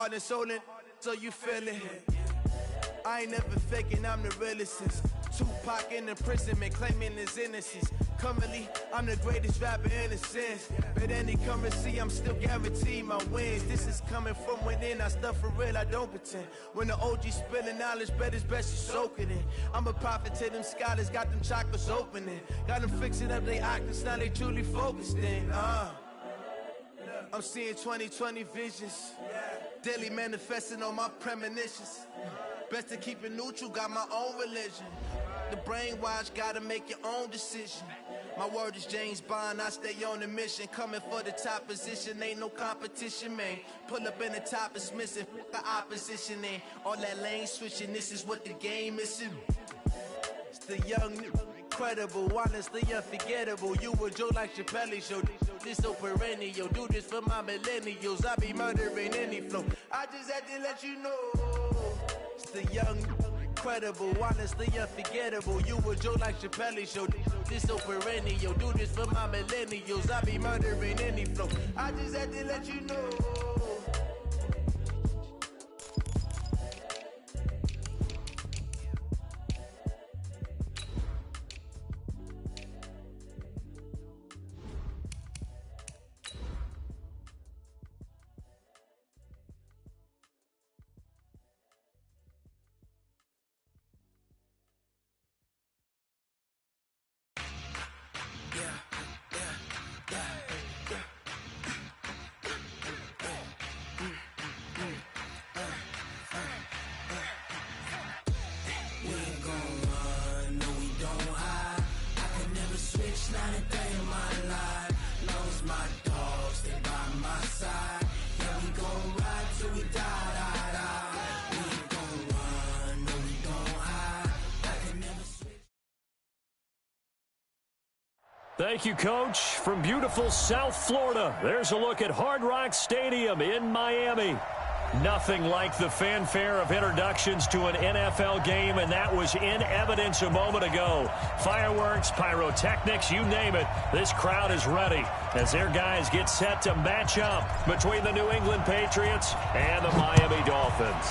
Heart and soul, so you feel it. I ain't never faking, I'm the realest since Tupac in imprisonment, claiming his innocence. Currently, I'm the greatest rapper in a sense. But any currency, I'm still guaranteed my wins. This is coming from within, I stuff for real, I don't pretend. When the OG spilling knowledge, bet it's best you soak it in. I'm a prophet to them scholars, got them chakras opening. Got them fixing up they octaves, now they truly focused in. I'm seeing 2020 visions. Daily manifesting on my premonitions. Best to keep it neutral, got my own religion. The brainwash, gotta make your own decision. My word is James Bond, I stay on a mission. Coming for the top position, ain't no competition, man. Pull up in the top is missing, the opposition ain't. All that lane switching, this is what the game is. It's the young, incredible, honestly unforgettable. You a joke like Chappelle show. This so perennial, do this for my millennials. I be murdering any flow. I just had to let you know. It's the young, incredible, honestly unforgettable. You a joke like Chappelle show. This so perennial, do this for my millennials. I be murdering any flow. I just had to let you know. Thank you, Coach. From beautiful South Florida, there's a look at Hard Rock Stadium in Miami. Nothing like the fanfare of introductions to an NFL game, and that was in evidence a moment ago. Fireworks, pyrotechnics, you name it. This crowd is ready as their guys get set to match up between the New England Patriots and the Miami Dolphins.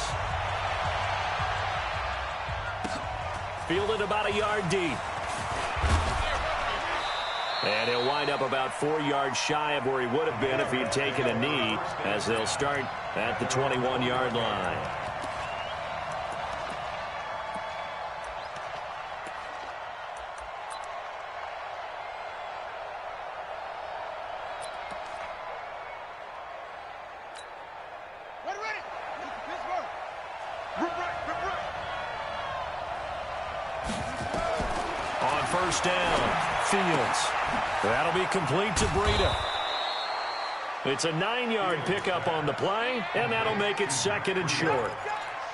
Fielded about a yard deep. And he'll wind up about 4 yards shy of where he would have been if he'd taken a knee, as they'll start at the 21-yard line. On first down, Fields. That'll be complete to Breida. It's a 9-yard pickup on the play, and that'll make it 2nd and short.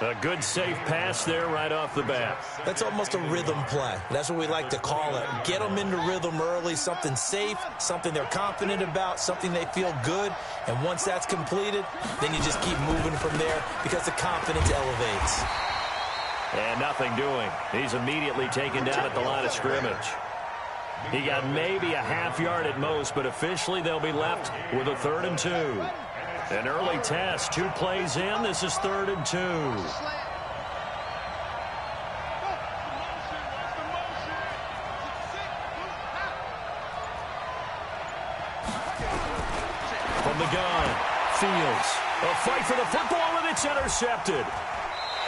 A good, safe pass there right off the bat. That's almost a rhythm play. That's what we like to call it. Get them into rhythm early, something safe, something they're confident about, something they feel good. And once that's completed, then you just keep moving from there because the confidence elevates. And nothing doing. He's immediately taken down at the line of scrimmage. He got maybe a half yard at most, but officially they'll be left with a 3rd and 2. An early test, 2 plays in. This is 3rd and 2. From the gun, Fields. A fight for the football, and it's intercepted.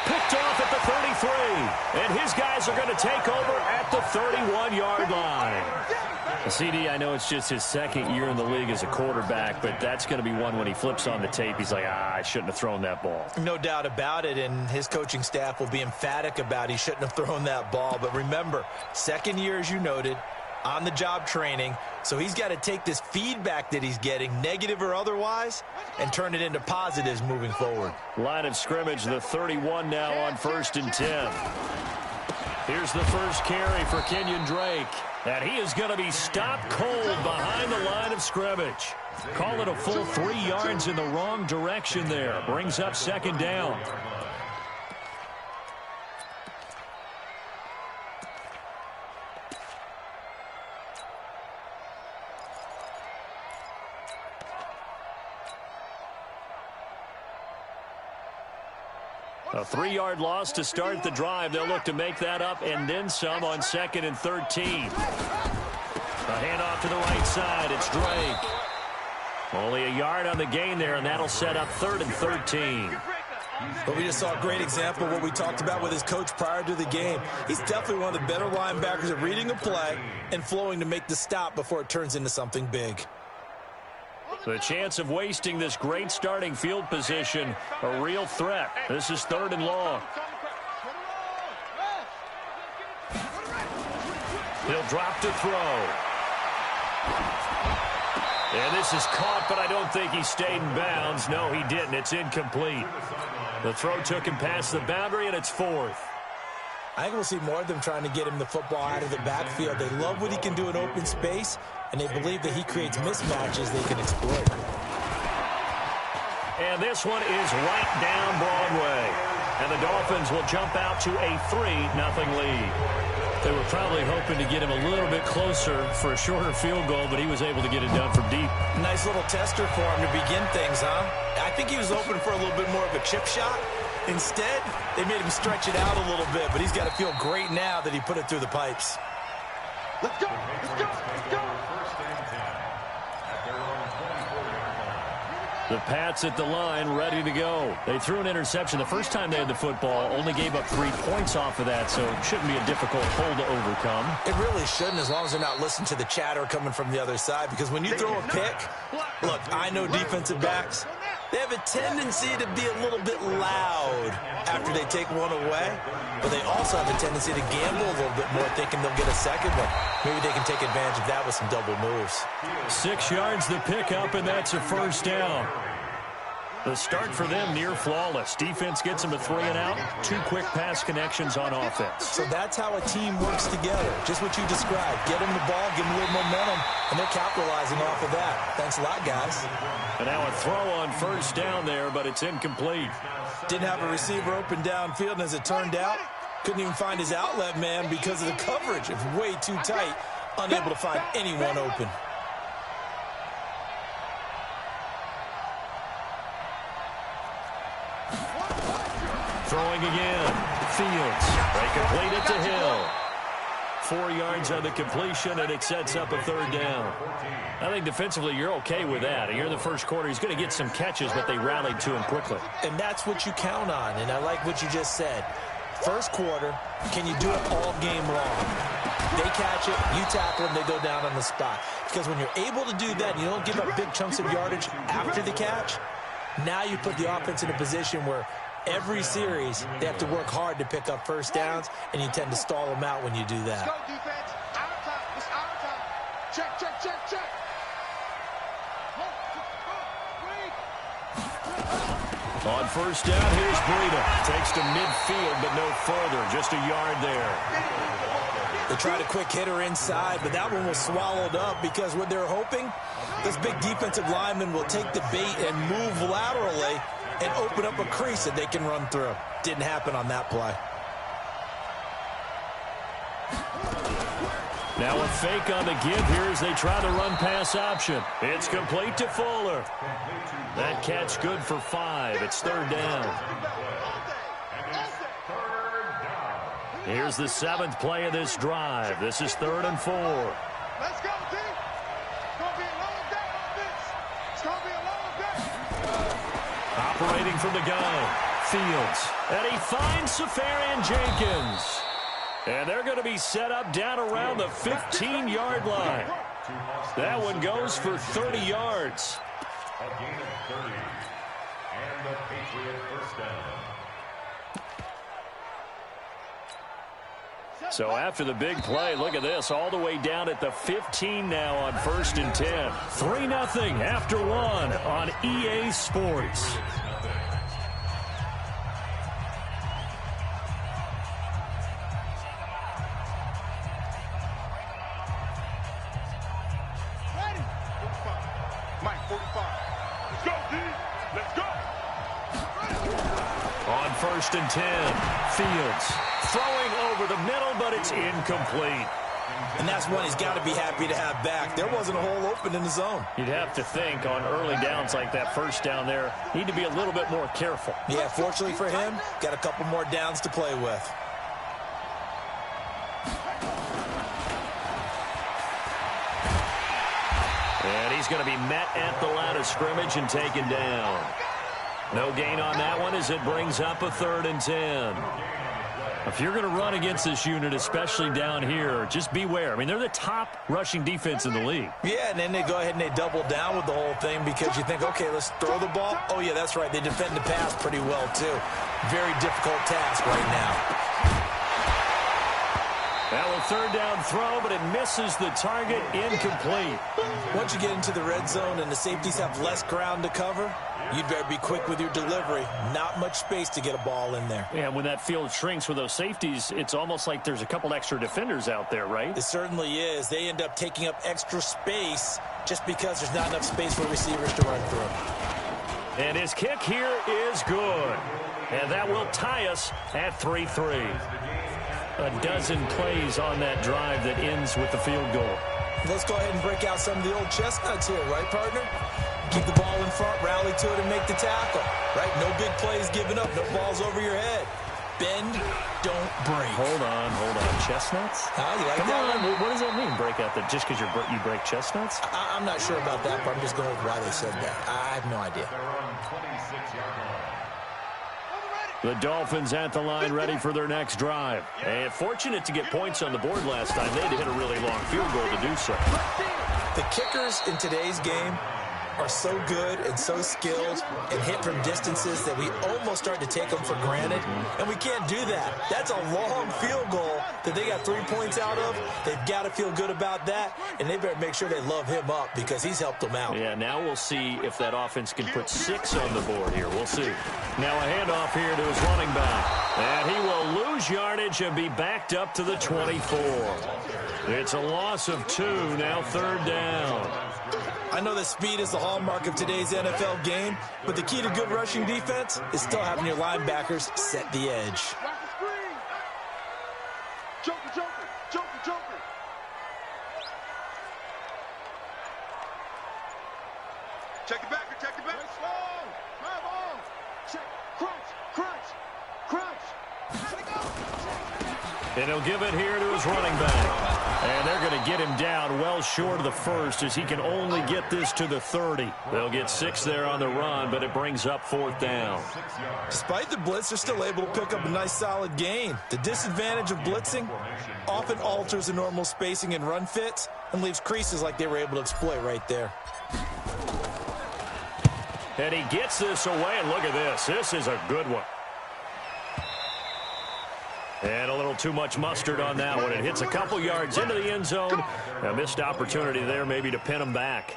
Picked off at the 33, and his guys are going to take over at the 31-yard line. CD, I know it's just his 2nd year in the league as a quarterback, but that's going to be one when he flips on the tape, he's like, I shouldn't have thrown that ball. No doubt about it, and his coaching staff will be emphatic about he shouldn't have thrown that ball. But remember, 2nd year, as you noted, on-the-job training, so he's got to take this feedback that he's getting, negative or otherwise, and turn it into positives moving forward. Line of scrimmage, the 31 now on 1st and 10. Here's the first carry for Kenyon Drake, and he is going to be stopped cold behind the line of scrimmage. Call it a full 3 yards in the wrong direction there. Brings up 2nd down. A 3-yard loss to start the drive. They'll look to make that up and then some on 2nd and 13. A handoff to the right side. It's Drake. Only a yard on the gain there, and that'll set up 3rd and 13. But we just saw a great example of what we talked about with his coach prior to the game. He's definitely one of the better linebackers at reading a play and flowing to make the stop before it turns into something big. The chance of wasting this great starting field position, a real threat. This is 3rd and long. He'll drop to throw. And this is caught, but I don't think he stayed in bounds. No, he didn't. It's incomplete. The throw took him past the boundary, and it's 4th. I think we'll see more of them trying to get him the football out of the backfield. They love what he can do in open space, and they believe that he creates mismatches they can exploit. And this one is right down Broadway. And the Dolphins will jump out to a 3-0 lead. They were probably hoping to get him a little bit closer for a shorter field goal, but he was able to get it done from deep. Nice little tester for him to begin things, huh? I think he was hoping for a little bit more of a chip shot. Instead, they made him stretch it out a little bit, but he's got to feel great now that he put it through the pipes. Let's go, let's go, let's go. The Pats at the line, ready to go. They threw an interception the first time they had the football, only gave up 3 points off of that, so it shouldn't be a difficult hole to overcome. It really shouldn't, as long as they're not listening to the chatter coming from the other side, because when you throw a pick, look, I know defensive backs, they have a tendency to be a little bit loud after they take one away, but they also have a tendency to gamble a little bit more, thinking they'll get a second one. Maybe they can take advantage of that with some double moves. 6 yards the pickup, and that's a 1st down. The start for them near flawless. Defense gets them a 3 and out. 2 quick pass connections on offense. So that's how a team works together. Just what you described. Get them the ball, give them a little momentum, and they're capitalizing off of that. Thanks a lot, guys. And now a throw on 1st down there, but it's incomplete. Didn't have a receiver open downfield, and as it turned out, couldn't even find his outlet man because of the coverage. It's way too tight, unable to find anyone open. Throwing again. Fields. They complete it to Hill. 4 yards on the completion, and it sets up a 3rd down. I think defensively you're okay with that. Here in the first quarter, he's going to get some catches, but they rallied to him quickly. And that's what you count on, and I like what you just said. First quarter, can you do it all game long? They catch it, you tackle them, they go down on the spot. Because when you're able to do that, and you don't give up big chunks of yardage after the catch, now you put the offense in a position where every series, they have to work hard to pick up 1st downs, and you tend to stall them out when you do that. Let's go, defense. Our time. It's our time. Check, check, check, check. On 1st down, here's Breida. Takes to midfield, but no further. Just a yard there. They tried a quick hitter inside, but that one was swallowed up because what they're hoping, this big defensive lineman will take the bait and move laterally and open up a crease that they can run through. Didn't happen on that play. Now a fake on the give here as they try the run pass option. It's complete to Fuller. That catch good for 5. It's 3rd down. Here's the 7th play of this drive. This is 3rd and 4. Let's go, team. It's going to be a long day on this. It's going to be a long day. Operating from the gun. Fields. And he finds Safarian Jenkins. And they're going to be set up down around the 15-yard line. That one goes for 30 yards. A gain of 30. And the Patriot 1st down. So after the big play, look at this, all the way down at the 15 now on 1st and 10. 3-0 after 1 on EA Sports. Ready? 45. Mike, 45. Let's go, D. Let's go. On 1st and 10, Fields throwing over the middle, but it's incomplete. And that's one he's got to be happy to have back. There wasn't a hole open in the zone. You'd have to think on early downs like that first down there, need to be a little bit more careful. Yeah, fortunately for him, got a couple more downs to play with. And he's going to be met at the line of scrimmage and taken down. No gain on that one as it brings up a 3rd and 10. If you're going to run against this unit, especially down here, just beware. I mean, they're the top rushing defense in the league. Yeah, and then they go ahead and they double down with the whole thing because you think, okay, let's throw the ball. Oh, yeah, that's right. They defend the pass pretty well, too. Very difficult task right now. That will 3rd down throw, but it misses the target, incomplete. Once you get into the red zone and the safeties have less ground to cover, you'd better be quick with your delivery. Not much space to get a ball in there. Yeah, when that field shrinks with those safeties, it's almost like there's a couple extra defenders out there, right? It certainly is. They end up taking up extra space just because there's not enough space for receivers to run through. And his kick here is good. And that will tie us at 3-3. A dozen plays on that drive that ends with the field goal. Let's go ahead and break out some of the old chestnuts here, right, partner? Keep the ball in front, rally to it, and make the tackle, right? No big plays given up, no balls over your head. Bend, don't break. Hold on. Chestnuts? You like Come that on. one? What does that mean, break out that just because you break chestnuts? I'm not sure about that, but I'm just going with why they said that. I have no idea. The Dolphins at the line ready for their next drive. And fortunate to get points on the board last time. They had to hit a really long field goal to do so. The kickers in today's game are so good and so skilled and hit from distances that we almost start to take them for granted, and we can't do that. That's a long field goal that they got 3 points out of. They've got to feel good about that, and they better make sure they love him up because he's helped them out. Yeah, now we'll see if that offense can put 6 on the board here. We'll see. Now a handoff here to his running back, and he will lose yardage and be backed up to the 24. It's a loss of 2, now 3rd down. I know that speed is the hallmark of today's NFL game, but the key to good rushing defense is still having your linebackers set the edge. Joker. Check it back. Drive on. Check. Crunch. And he'll give it here to his running back. And they're going to get him down well short of the first as he can only get this to the 30. They'll get 6 there on the run, but it brings up 4th down. Despite the blitz, they're still able to pick up a nice solid gain. The disadvantage of blitzing often alters the normal spacing and run fits and leaves creases like they were able to exploit right there. And he gets this away, and look at this. This is a good one. And a little too much mustard on that one. It hits a couple yards into the end zone. A missed opportunity there maybe to pin him back.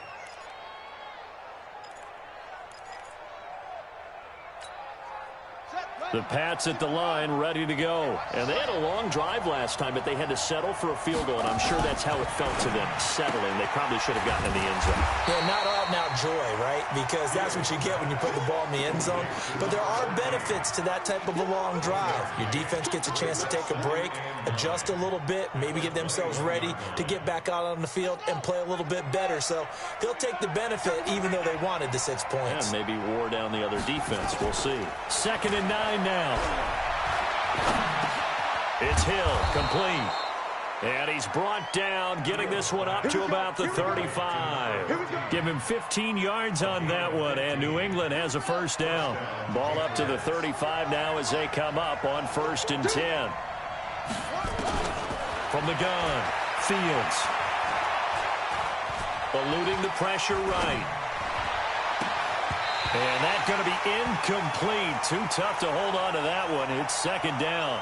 The Pats at the line, ready to go. And they had a long drive last time, but they had to settle for a field goal, and I'm sure that's how it felt to them, settling. They probably should have gotten in the end zone. Yeah, not out and out joy, right? Because that's what you get when you put the ball in the end zone. But there are benefits to that type of a long drive. Your defense gets a chance to take a break, adjust a little bit, maybe get themselves ready to get back out on the field and play a little bit better. So they'll take the benefit even though they wanted the 6 points. Yeah, maybe wore down the other defense. We'll see. 2nd and 9 now. It's Hill, complete. And he's brought down, getting this one up to about the 35. Give him 15 yards on that one, and New England has a 1st down. Ball up to the 35 now as they come up on 1st and 10. From the gun, Fields. Eluding the pressure right. And that's going to be incomplete. Too tough to hold on to that one. It's 2nd down.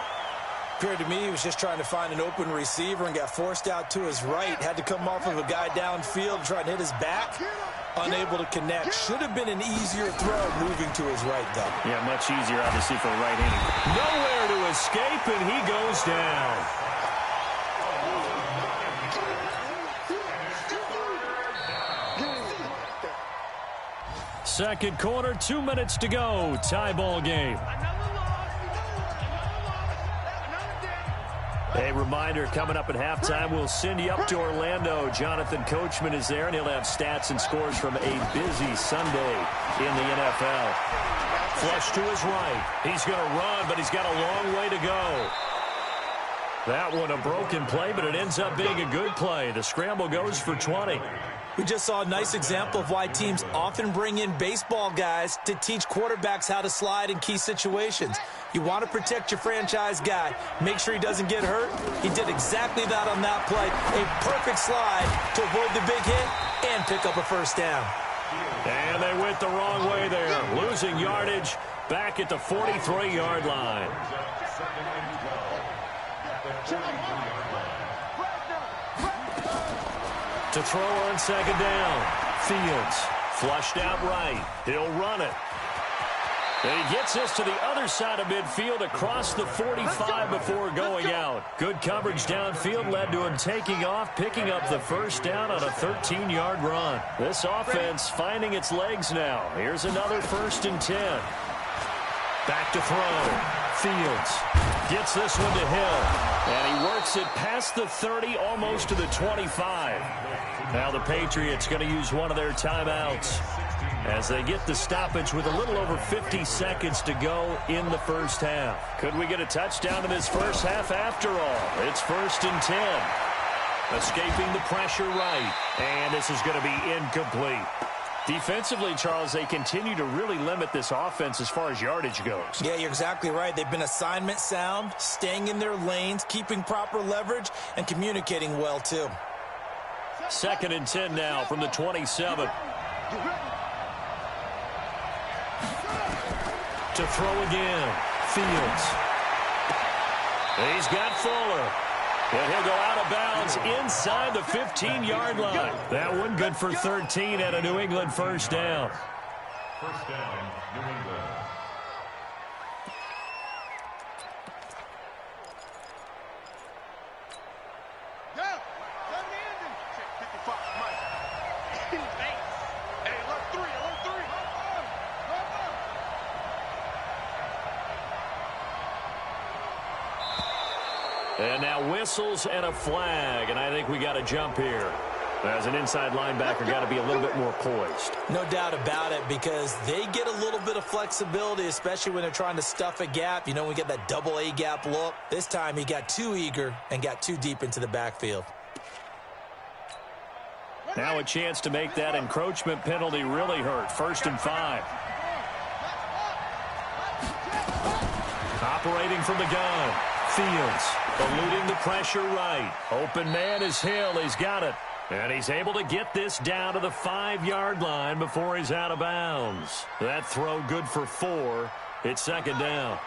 Appeared to me he was just trying to find an open receiver and got forced out to his right. Had to come off of a guy downfield, trying to hit his back. Unable to connect. Should have been an easier throw moving to his right, though. Yeah, much easier, obviously, for a right-hander. Nowhere to escape, and he goes down. Second quarter, 2 minutes to go. Tie ball game. A reminder, coming up at halftime, we'll send you up to Orlando. Jonathan Coachman is there, and he'll have stats and scores from a busy Sunday in the NFL. Flush to his right. He's going to run, but he's got a long way to go. That one a broken play, but it ends up being a good play. The scramble goes for 20. We just saw a nice example of why teams often bring in baseball guys to teach quarterbacks how to slide in key situations. You want to protect your franchise guy. Make sure he doesn't get hurt. He did exactly that on that play. A perfect slide to avoid the big hit and pick up a first down. And they went the wrong way there. Losing yardage back at the 43-yard line. To throw on second down. Fields flushed out right. He'll run it. And he gets this to the other side of midfield across the 45 before going out. Good coverage downfield led to him taking off, picking up the first down on a 13-yard run. This offense finding its legs now. Here's another 1st and 10. Back to throw. Fields gets this one to Hill. And he works it past the 30, almost to the 25. Now the Patriots going to use one of their timeouts as they get the stoppage with a little over 50 seconds to go in the first half. Could we get a touchdown in this first half after all? It's 1st and 10. Escaping the pressure right. And this is going to be incomplete. Defensively, Charles, they continue to really limit this offense as far as yardage goes. Yeah, you're exactly right. They've been assignment sound, staying in their lanes, keeping proper leverage, and communicating well, too. 2nd and 10 now from the 27. To throw again. Fields. He's got Fuller. And he'll go out of bounds inside the 15-yard line. That one good for 13 and a New England first down. First down, New England. And now whistles and a flag, and I think we got to jump here. As an inside linebacker, got to be a little bit more poised. No doubt about it, because they get a little bit of flexibility, especially when they're trying to stuff a gap. You know, we get that double A gap look. This time he got too eager and got too deep into the backfield. Now a chance to make that encroachment penalty really hurt. 1st and 5. Operating from the gun. Fields eluding the pressure right. Open man is Hill. He's got it. And he's able to get this down to the 5-yard line before he's out of bounds. That throw good for 4. It's 2nd down.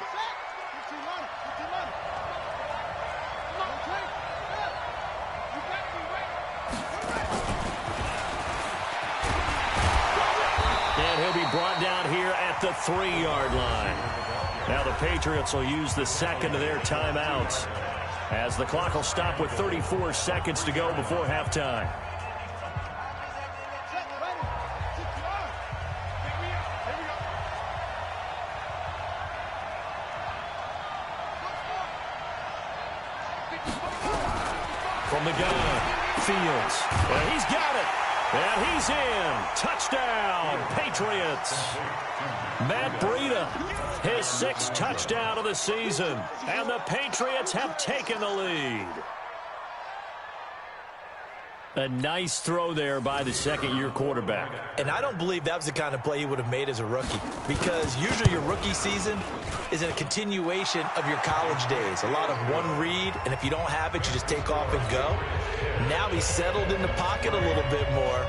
And he'll be brought down here at the 3-yard line. Now the Patriots will use the 2nd of their timeouts as the clock will stop with 34 seconds to go before halftime. From the gun, Fields. And he's got it. And he's in. Touchdown, Patriots. Matt Breida, his 6th touchdown of the season. And the Patriots have taken the lead. A nice throw there by the 2nd-year quarterback. And I don't believe that was the kind of play he would have made as a rookie, because usually your rookie season is a continuation of your college days. A lot of one read, and if you don't have it, you just take off and go. Now he's settled in the pocket a little bit more,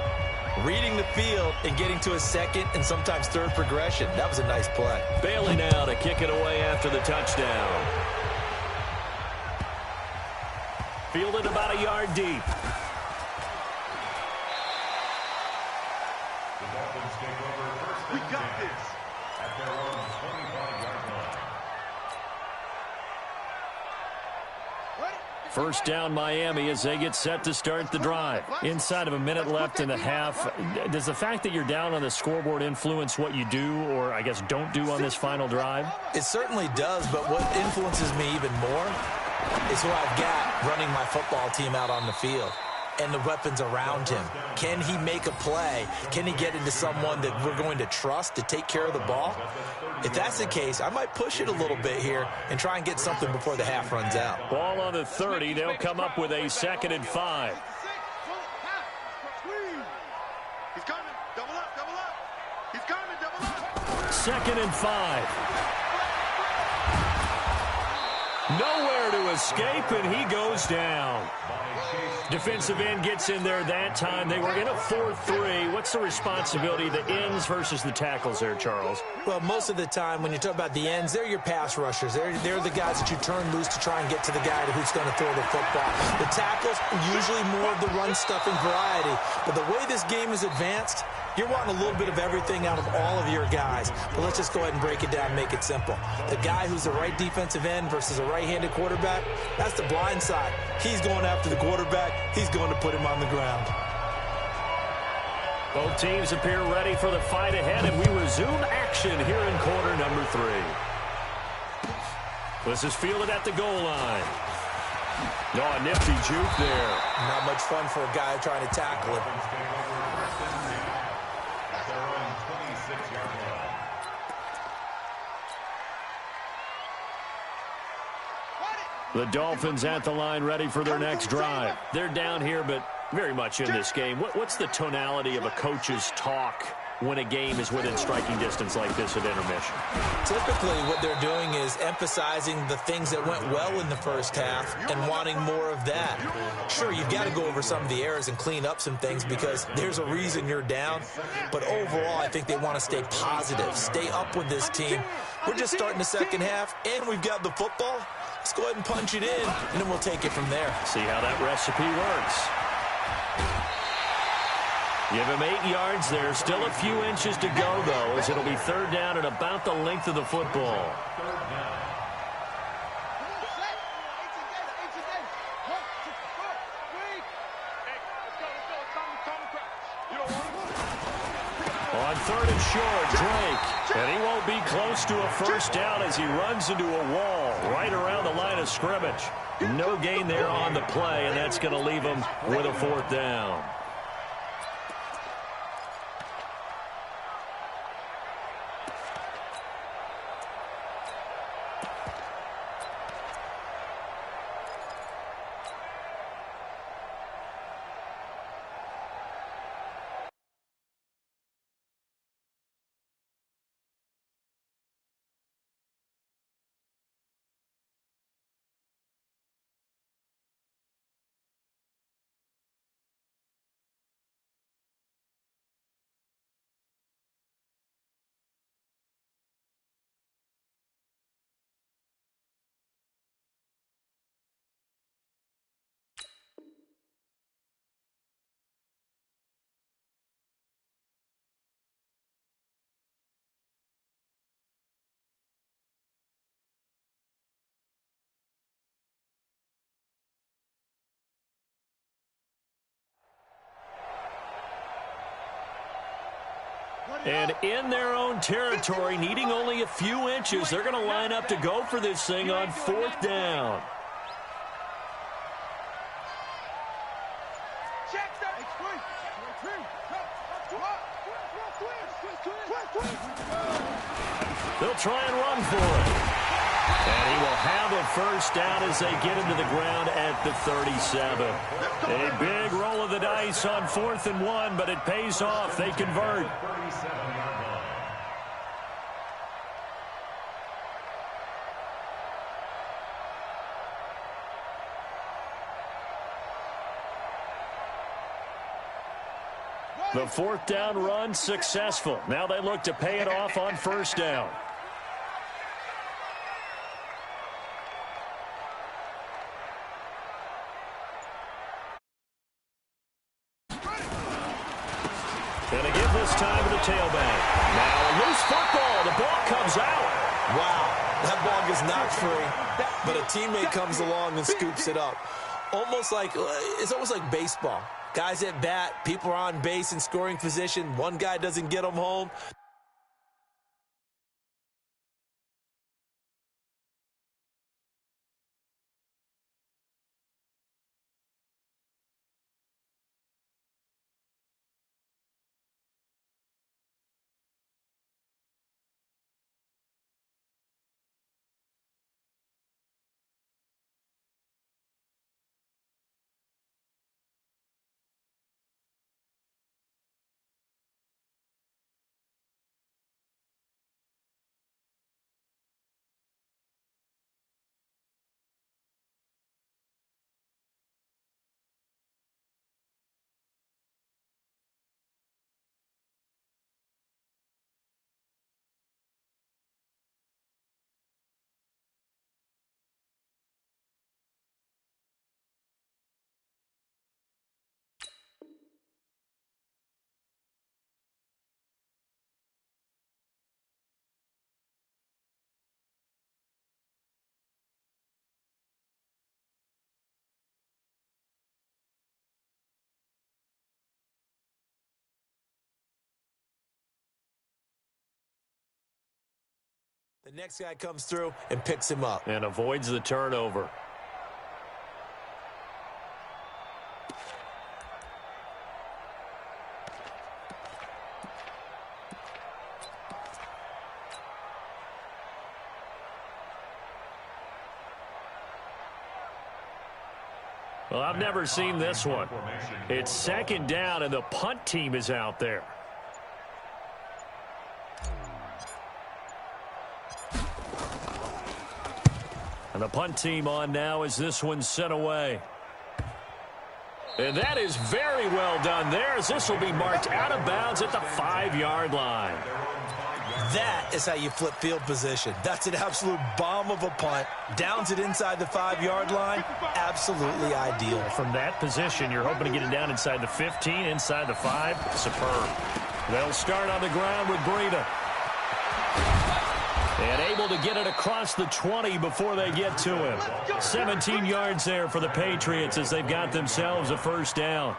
reading the field and getting to his 2nd and sometimes 3rd progression. That was a nice play. Bailey now to kick it away after the touchdown. Fielded about a yard deep. We got this. At their own 25-yard line. First down Miami as they get set to start the drive. Inside of a minute left in the half. Does the fact that you're down on the scoreboard influence what you do, or I guess don't do on this final drive? It certainly does, but what influences me even more is who I've got running my football team out on the field and the weapons around him. Can he make a play? Can he get into someone that we're going to trust to take care of the ball? If that's the case, I might push it a little bit here and try and get something before the half runs out. Ball on the 30. They'll come up with a 2nd and 5. He's coming. Double up, double up. He's coming, double up. 2nd and 5. Nowhere to escape, and he goes down. Defensive end gets in there that time. They were in a 4-3. What's the responsibility of the ends versus the tackles there, Charles? Well, most of the time when you talk about the ends, they're your pass rushers. They're the guys that you turn loose to try and get to the guy who's going to throw the football. The tackles, usually more of the run-stuffing variety. But the way this game is advanced, you're wanting a little bit of everything out of all of your guys. But let's just go ahead and break it down and make it simple. The guy who's the right defensive end versus a right-handed quarterback, that's the blind side. He's going after the quarterback. He's going to put him on the ground. Both teams appear ready for the fight ahead, and we resume action here in quarter number 3. This is fielded at the goal line. No, a nifty juke there. Not much fun for a guy trying to tackle it. The Dolphins at the line ready for their next drive. They're down here, but very much in this game. What's the tonality of a coach's talk when a game is within striking distance like this at intermission? Typically, what they're doing is emphasizing the things that went well in the first half and wanting more of that. Sure, you've got to go over some of the errors and clean up some things because there's a reason you're down. But overall, I think they want to stay positive, stay up with this team. We're just starting the second half, and we've got the football. Let's go ahead and punch it in, and then we'll take it from there. See how that recipe works. Give him 8 yards there. Still a few inches to go, though, as it'll be 3rd down and about the length of the football. On 3rd and short, Drake. And he won't be close to a first down as he runs into a wall right around the line of scrimmage. No gain there on the play, and that's going to leave him with a 4th down. And in their own territory, needing only a few inches, they're going to line up to go for this thing on 4th down. They'll try and run for it. And he will have a first down as they get into the ground at the 37. A big roll of the dice on 4th and 1, but it pays off. They convert. The 4th down run successful. Now they look to pay it off on 1st down. And a give this time to the tailback. Now a loose football. The ball comes out. Wow, that ball gets knocked free, but a teammate comes along and scoops it up. It's almost like baseball. Guys at bat, people are on base in scoring position. One guy doesn't get them home. The next guy comes through and picks him up. And avoids the turnover. Well, I've never seen this one. It's second down, and the punt team is out there. And the punt team on now as this one's sent away. And that is very well done there, as this will be marked out of bounds at the 5-yard line. That is how you flip field position. That's an absolute bomb of a punt. Downs it inside the 5-yard line. Absolutely ideal. From that position, you're hoping to get it down inside the 15, inside the 5. Superb. They'll start on the ground with Breida. And able to get it across the 20 before they get to him. 17 yards there for the Patriots as they've got themselves a first down.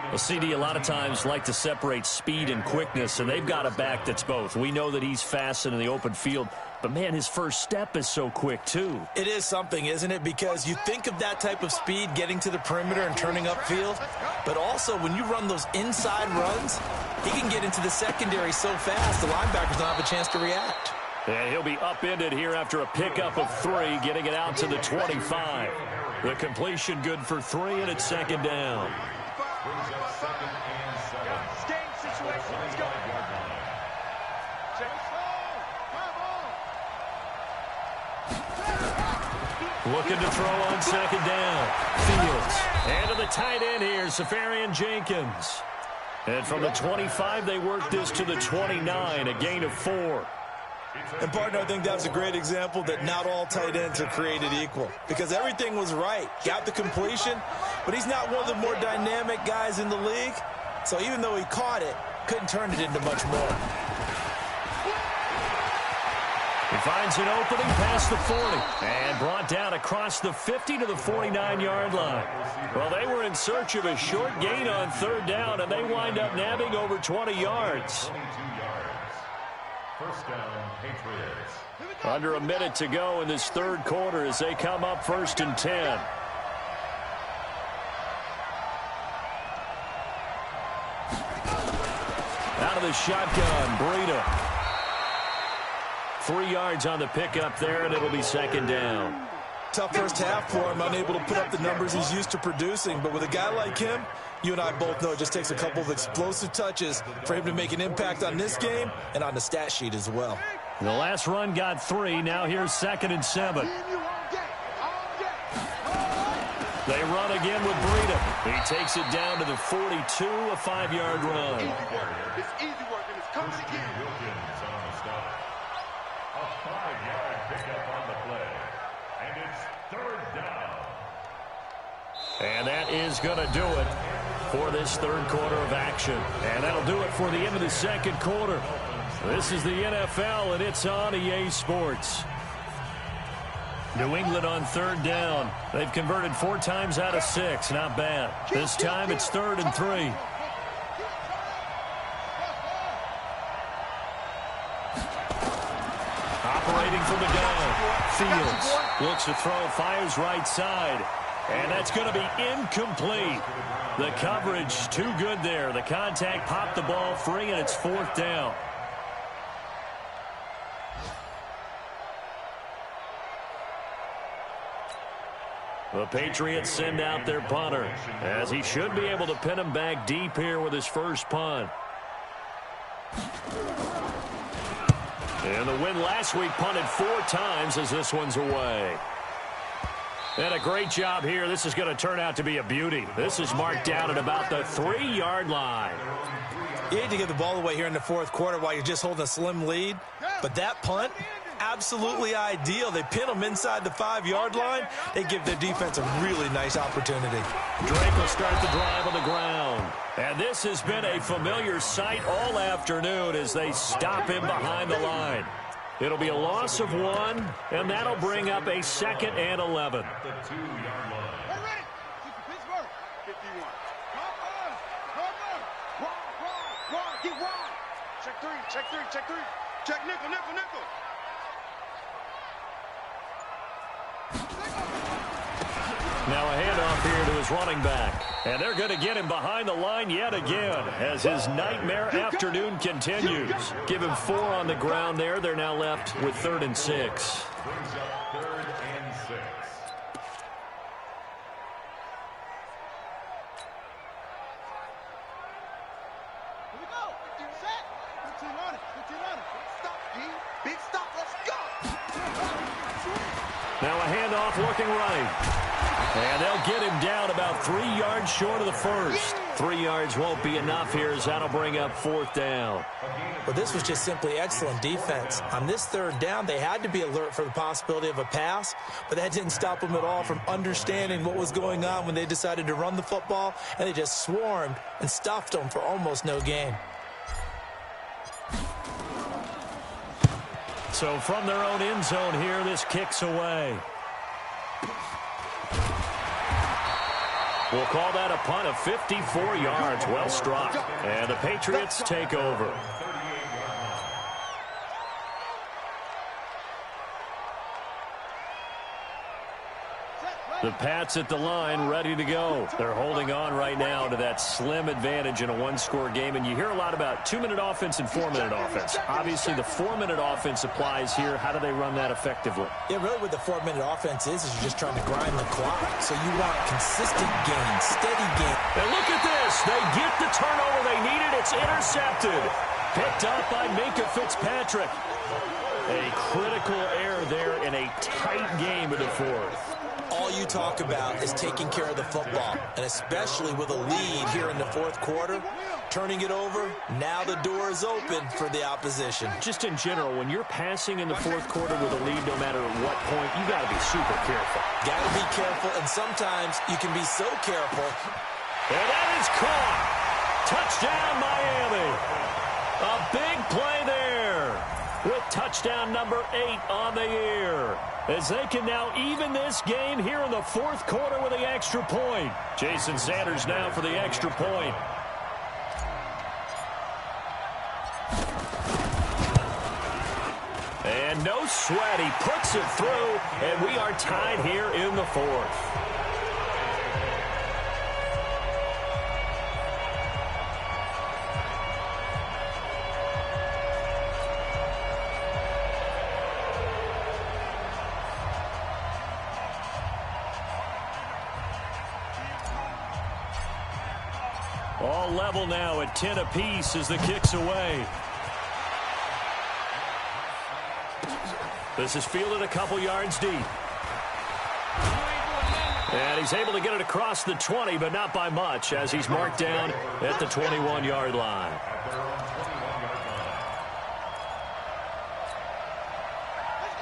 Well, CD a lot of times like to separate speed and quickness, and they've got a back that's both. We know that he's fast in the open field, but, man, his first step is so quick, too. It is something, isn't it? Because you think of that type of speed getting to the perimeter and turning upfield, but also when you run those inside runs, he can get into the secondary so fast the linebackers don't have a chance to react. And he'll be upended here after a pickup of 3, getting it out to the 25. The completion good for 3, and it's second down. Looking to throw on second down. Fields. And to the tight end here, Safarian Jenkins. And from the 25, they work this to the 29, a gain of 4. And, partner, I think that's a great example that not all tight ends are created equal. Because everything was right. Got the completion, but he's not one of the more dynamic guys in the league. So even though he caught it, couldn't turn it into much more. He finds an opening past the 40 and brought down across the 50 to the 49-yard line. Well, they were in search of a short gain on third down, and they wind up nabbing over 20 yards. First down, Patriots. Under a minute to go in this third quarter as they come up 1st and 10. Out of the shotgun, Breida. 3 yards on the pickup there, and it'll be second down. Tough first half for him, unable to put up the numbers he's used to producing. But with a guy like him, you and I both know it just takes a couple of explosive touches for him to make an impact on this game and on the stat sheet as well. The last run got 3. Now here's 2nd and 7. They run again with Breida. He takes it down to the 42, a 5-yard run. It's easy work, and it's coming again. Wilkins on the stop. A 5-yard pickup on the play. And it's third down. And that is going to do it for this third quarter of action. And that'll do it for the end of the second quarter. This is the NFL, and it's on EA Sports. New England on third down. They've converted 4 times out of 6. Not bad. This time it's 3rd and 3. Operating from the gun. Fields looks to throw, fires right side. And that's going to be incomplete. The coverage too good there. The contact popped the ball free, and it's 4th down. The Patriots send out their punter, as he should be able to pin him back deep here with his first punt. And the win last week punted 4 times as this one's away. And a great job here. This is going to turn out to be a beauty. This is marked down at about the 3-yard line. You hate to give the ball away here in the fourth quarter while you're just holding a slim lead, but that punt, absolutely ideal. They pin them inside the 5-yard line. They give their defense a really nice opportunity. Drake will start the drive on the ground. And this has been a familiar sight all afternoon as they stop him behind the line. It'll be a loss of 1, and that'll bring up a 2nd and 11. At the 2-yard line. We're ready. Pittsburgh. 51. Come on. Wide. Get wide. Check 3. Check nickel. Now a handoff here to his running back. And they're going to get him behind the line yet again as his nightmare afternoon continues. Give him 4 on the ground there. They're now left with 3rd and 6. Brings up 3rd and 6. Here we go. Set. 15 on it. 15 on it. Stop, D. Big stop. Let's go. Now a handoff looking right. And they'll get him down about 3 yards short of the first. 3 yards won't be enough here as that'll bring up 4th down. Well, this was just simply excellent defense. On this 3rd down, they had to be alert for the possibility of a pass, but that didn't stop them at all from understanding what was going on when they decided to run the football, and they just swarmed and stuffed them for almost no gain. So from their own end zone here, this kicks away. We'll call that a punt of 54 yards. Well struck. And the Patriots take over. The Pats at the line, ready to go. They're holding on right now to that slim advantage in a one-score game. And you hear a lot about 2-minute offense and 4-minute offense. Obviously, the 4-minute offense applies here. How do they run that effectively? Yeah, really what the 4-minute offense is you're just trying to grind the clock. So you want consistent gains, steady gains. And look at this. They get the turnover they needed. It's intercepted. Picked up by Minkah Fitzpatrick. A critical error there in a tight game in the 4th. All you talk about is taking care of the football, and especially with a lead here in the 4th quarter, turning it over, now the door is open for the opposition. Just in general, when you're passing in the 4th quarter with a lead, no matter at what point, you got to be super careful. Got to be careful, and sometimes you can be so careful. And that is caught. Touchdown, Miami. A big play there with touchdown number 8 on the year, as they can now even this game here in the 4th quarter with the extra point. Jason Sanders now for the extra point. And no sweat, he puts it through, and we are tied here in the 4th. All level now at 10 apiece as the kick's away. This is fielded a couple yards deep. And he's able to get it across the 20, but not by much, as he's marked down at the 21-yard line.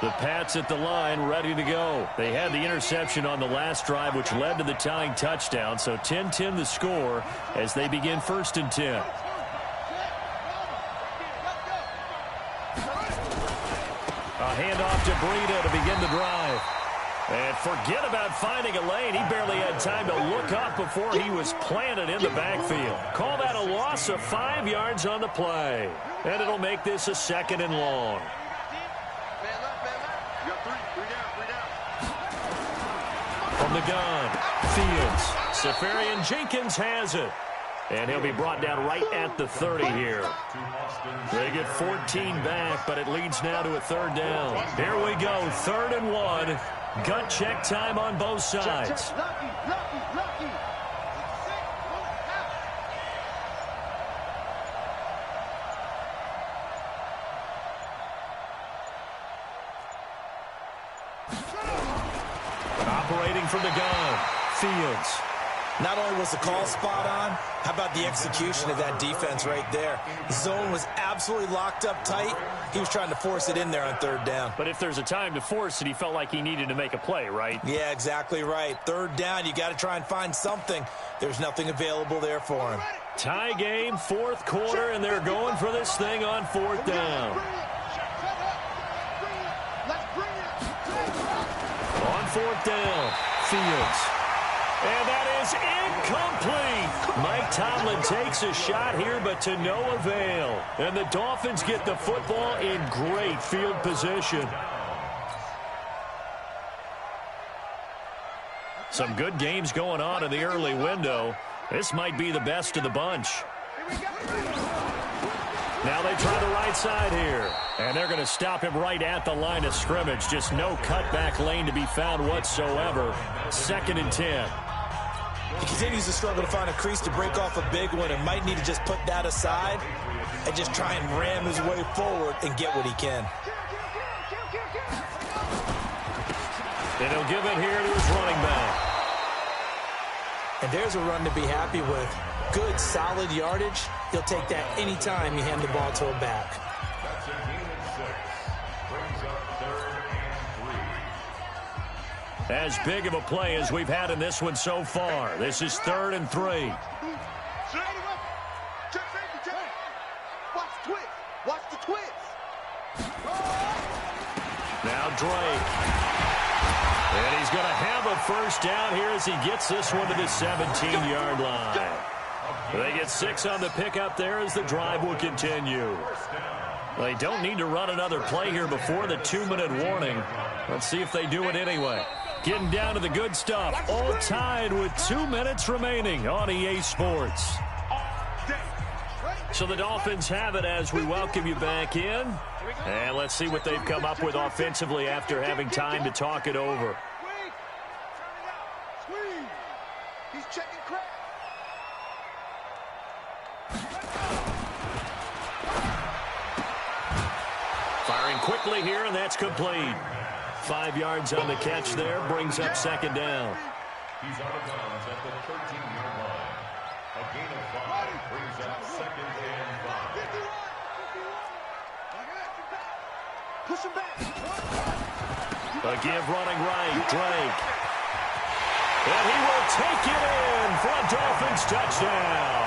The Pats at the line, ready to go. They had the interception on the last drive, which led to the tying touchdown. So 10-10 the score as they begin 1st and 10. A handoff to Breida to begin the drive. And forget about finding a lane. He barely had time to look up before he was planted in the backfield. Call that a loss of 5 yards on the play. And it'll make this a 2nd and long. From the gun, Fields. Safarian Jenkins has it. And he'll be brought down right at the 30 here. They get 14 back, but it leads now to a 3rd down. Here we go, 3rd and 1. Gut check time on both sides. Operating from the gun, Fields. Not only was the call spot on, how about the execution of that defense right there? The zone was absolutely locked up tight. He was trying to force it in there on 3rd down. But if there's a time to force it, he felt like he needed to make a play, right? Yeah, exactly right. 3rd down, you got to try and find something. There's nothing available there for him. Tie game, 4th quarter, and they're going for this thing on 4th down. On 4th down, Fields. And that is incomplete. Mike Tomlin takes a shot here, but to no avail. And the Dolphins get the football in great field position. Some good games going on in the early window. This might be the best of the bunch. Now they try the right side here. And they're going to stop him right at the line of scrimmage. Just no cutback lane to be found whatsoever. 2nd and 10. He continues to struggle to find a crease to break off a big one and might need to just put that aside and just try and ram his way forward and get what he can. And he'll give it here to his running back. And there's a run to be happy with. Good, solid yardage. He'll take that anytime you hand the ball to him back. That's a gain of 6. Brings up 3rd and 3. As big of a play as we've had in this one so far. This is 3rd and 3. Watch the twist. Watch the twist. Now Drake. And he's going to have a first down here as he gets this one to the 17-yard line. They get 6 on the pickup there as the drive will continue. They don't need to run another play here before the 2-minute warning. Let's see if they do it anyway. Getting down to the good stuff. All tied with 2 minutes remaining on EA Sports. So the Dolphins have it as we welcome you back in. And let's see what they've come up with offensively after having time to talk it over. He's checking crap. Firing quickly here, and that's complete. 5 yards on the catch there, brings up 2nd down. He's out of bounds at the 13-yard line. A gain of 5 brings up 2nd and 5. Push him back. A give running right, Drake. And he will take it in for a Dolphins touchdown.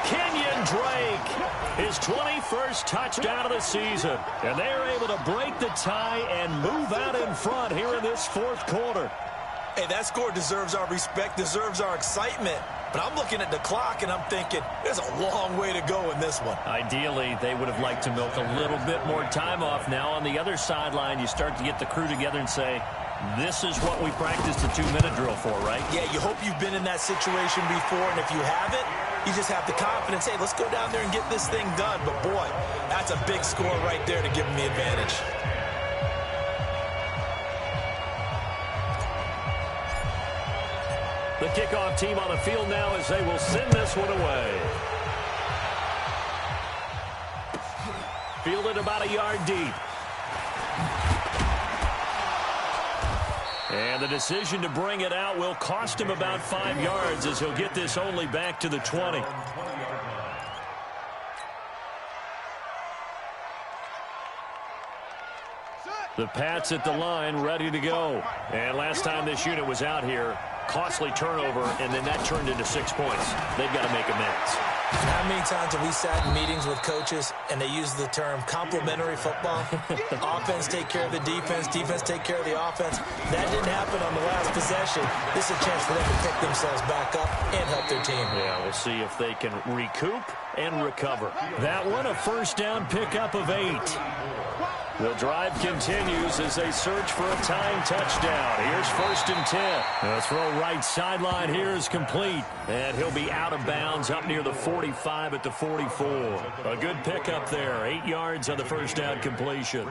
Kenyon Drake, his 21st touchdown of the season. And they are able to break the tie and move out in front here in this 4th quarter. Hey, that score deserves our respect, deserves our excitement. But I'm looking at the clock, and I'm thinking there's a long way to go in this one. Ideally, they would have liked to milk a little bit more time off. Now, on the other sideline, you start to get the crew together and say, this is what we practiced the 2-minute drill for, right? Yeah, you hope you've been in that situation before, and if you haven't, you just have the confidence, hey, let's go down there and get this thing done. But, boy, that's a big score right there to give them the advantage. The kickoff team on the field now as they will send this one away. Fielded about a yard deep. And the decision to bring it out will cost him about 5 yards as he'll get this only back to the 20. The Pats at the line ready to go. And last time this unit was out here, costly turnover, and then that turned into 6 points. They've got to make amends. How many times have we sat in meetings with coaches and they use the term complementary football? Offense take care of the defense, defense take care of the offense. That didn't happen on the last possession. This is a chance for them to pick themselves back up and help their team. Yeah, we'll see if they can recoup and recover. That one, a first down pickup of 8. The drive continues as they search for a tying touchdown. Here's 1st and 10. The throw right sideline here is complete. And he'll be out of bounds up near the 45 at the 44. A good pickup there. 8 yards on the first down completion.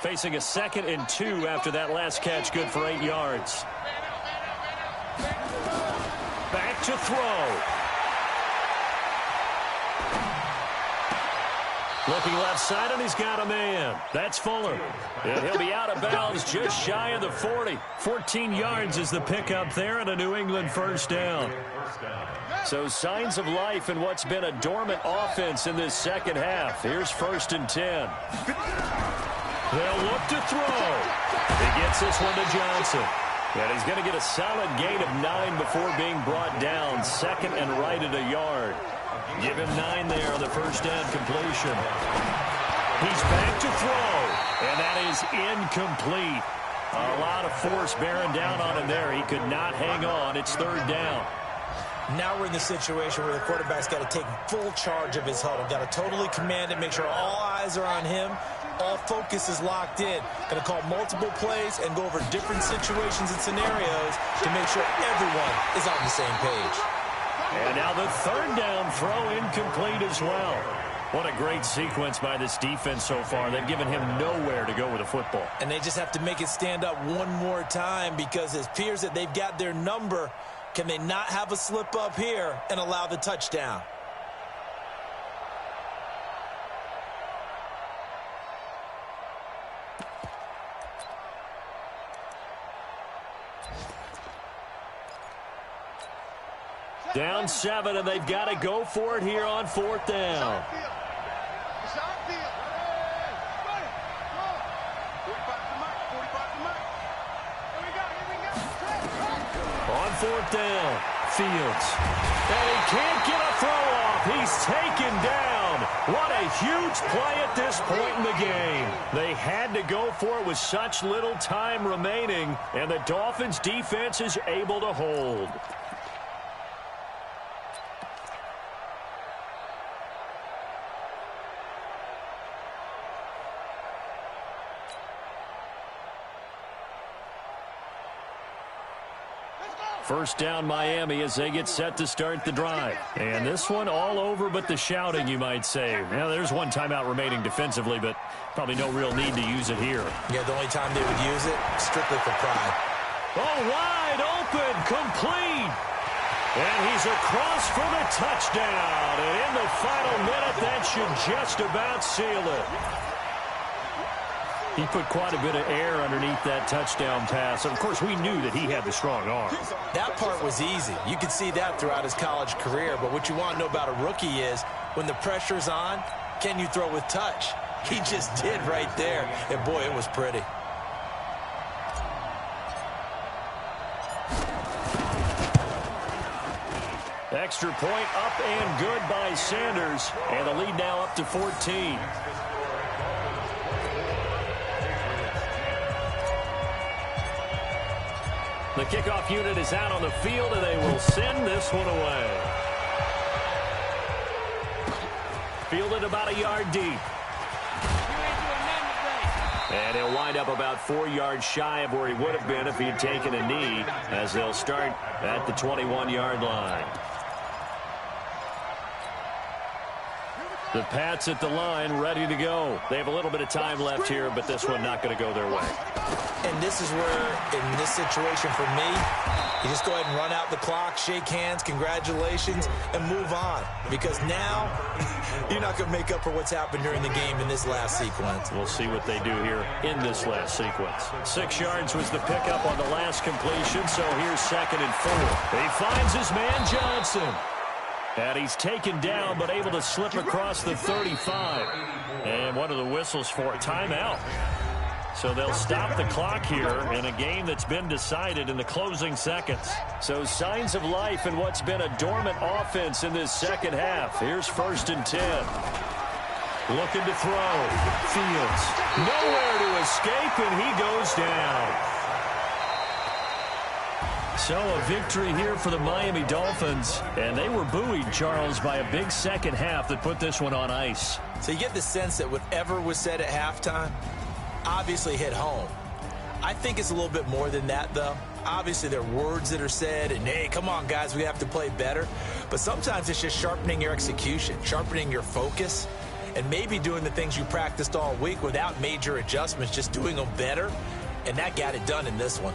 Facing a 2nd and 2 after that last catch. Good for 8 yards. Back to throw. Looking left side, and he's got a man. That's Fuller. And he'll be out of bounds just shy of the 40. 14 yards is the pickup there, and a New England first down. So signs of life in what's been a dormant offense in this second half. Here's 1st and 10. They'll look to throw. He gets this one to Johnson. And he's going to get a solid gain of 9 before being brought down. 2nd and right at a yard. Give him 9 there on the first down completion. He's back to throw, and that is incomplete. A lot of force bearing down on him there. He could not hang on. It's 3rd down. Now we're in the situation where the quarterback's got to take full charge of his huddle. Got to totally command it, make sure all eyes are on him, all focus is locked in. Going to call multiple plays and go over different situations and scenarios to make sure everyone is on the same page. And now the third down throw incomplete as well. What a great sequence by this defense so far. They've given him nowhere to go with the football. And they just have to make it stand up one more time because it appears that they've got their number. Can they not have a slip up here and allow the touchdown? Down 7, and they've got to go for it here on 4th down. On 4th down, Fields. And he can't get a throw off. He's taken down. What a huge play at this point in the game. They had to go for it with such little time remaining, and the Dolphins' defense is able to hold. First down, Miami, as they get set to start the drive. And this one all over but the shouting, you might say. Now, there's one timeout remaining defensively, but probably no real need to use it here. Yeah, the only time they would use it, strictly for pride. Oh, wide open, complete. And he's across for the touchdown. And in the final minute, that should just about seal it. He put quite a bit of air underneath that touchdown pass. And, of course, we knew that he had the strong arm. That part was easy. You could see that throughout his college career. But what you want to know about a rookie is when the pressure's on, can you throw with touch? He just did right there. And, boy, it was pretty. Extra point up and good by Sanders. And the lead now up to 14. The kickoff unit is out on the field, and they will send this one away. Fielded about a yard deep. And he'll wind up about 4 yards shy of where he would have been if he had taken a knee, as they'll start at the 21-yard line. The Pats at the line, ready to go. They have a little bit of time left here, but this one not going to go their way. And this is where, in this situation for me, you just go ahead and run out the clock, shake hands, congratulations, and move on. Because now, you're not going to make up for what's happened during the game in this last sequence. We'll see what they do here in this last sequence. 6 yards was the pickup on the last completion, so here's 2nd and 4. He finds his man Johnson. And he's taken down, but able to slip across the 35. And what are the whistles for? Timeout. So they'll stop the clock here in a game that's been decided in the closing seconds. So signs of life in what's been a dormant offense in this second half. Here's 1st and 10. Looking to throw. Fields. Nowhere to escape, and he goes down. So a victory here for the Miami Dolphins. And they were buoyed, Charles, by a big second half that put this one on ice. So you get the sense that whatever was said at halftime obviously hit home. I think it's a little bit more than that, though. Obviously, there are words that are said, and, hey, come on, guys, we have to play better. But sometimes it's just sharpening your execution, sharpening your focus, and maybe doing the things you practiced all week without major adjustments, just doing them better. And that got it done in this one.